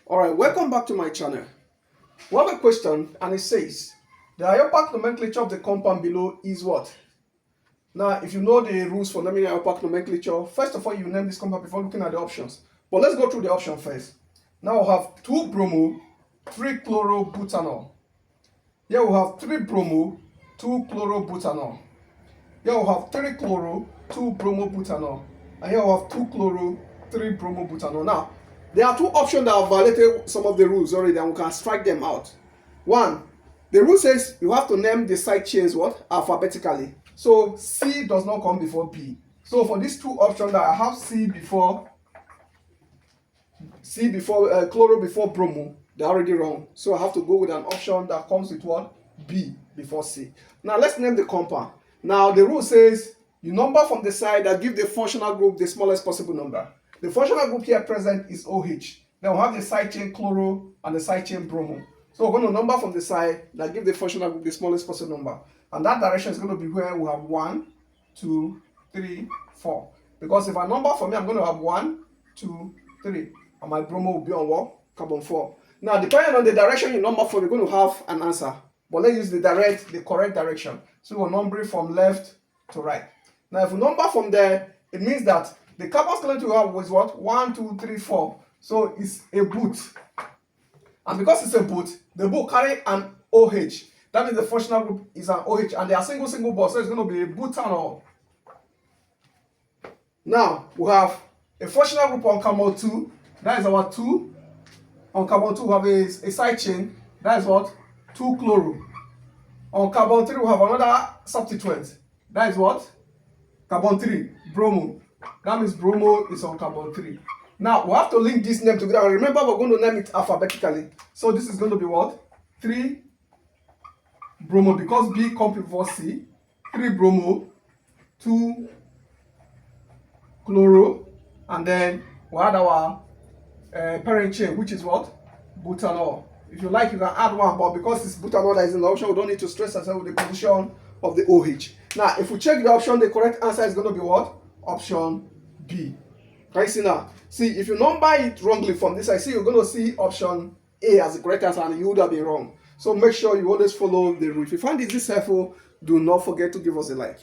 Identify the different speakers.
Speaker 1: Alright, welcome back to my channel. We have a question and it says, the IUPAC nomenclature of the compound below is what? Now, if you know the rules for naming IUPAC nomenclature, first of all, you name this compound before looking at the options. But let's go through the option first. Now we have 2 bromo, 3 chlorobutanol. Here we have 3 bromo, 2 chlorobutanol. Here we have 3 chloro, 2 bromobutanol. And here we have 2 chloro, 3 bromobutanol. Now, there are 2 options that have violated some of the rules already, and we can strike them out. 1, the rule says you have to name the side chains what? Alphabetically. So C does not come before B. So for these 2 options that I have C before chloro before bromo, they're already wrong. So I have to go with an option that comes with what? B before C. Now let's name the compound. Now the rule says you number from the side that give the functional group the smallest possible number. The functional group here present is OH. Then we have the side chain chloro and the side chain bromo. So we're going to number from the side that give the functional group the smallest possible number. And that direction is going to be where we have 1, 2, 3, 4. Because if I number for me, I'm going to have 1, 2, 3. And my bromo will be on what? Carbon 4. Now, depending on the direction you number for, you're going to have an answer. But let's use the correct direction. So we're numbering from left to right. Now, if we number from there, it means that the carbon skeleton we have was what? 1, 2, 3, 4. So it's a boot. And because it's a boot, the boot carry an OH. That means the functional group is an OH. And they are single bond. So it's going to be a butanol. Now, we have a functional group on carbon 2. That is our 2. On carbon 2, we have a side chain. That is what? 2 chloro. On carbon 3, we have another substituent. That is what? Carbon 3, bromo. That means bromo is on carbon 3. Now, we have to link this name together. And remember, we're going to name it alphabetically. So this is going to be what? 3 bromo, because B comes before C. 3 bromo, 2 chloro, and then we add our parent chain, which is what? Butanol. If you like, you can add 1, but because it's butanol that is in the option, we don't need to stress ourselves with the position of the OH. Now, if we check the option, the correct answer is going to be what? Option B. Can you see now? See, if you number it wrongly from this side, see, you're going to see option A as the correct answer, and you would have been wrong. So make sure you always follow the rule. If you find this helpful, do not forget to give us a like.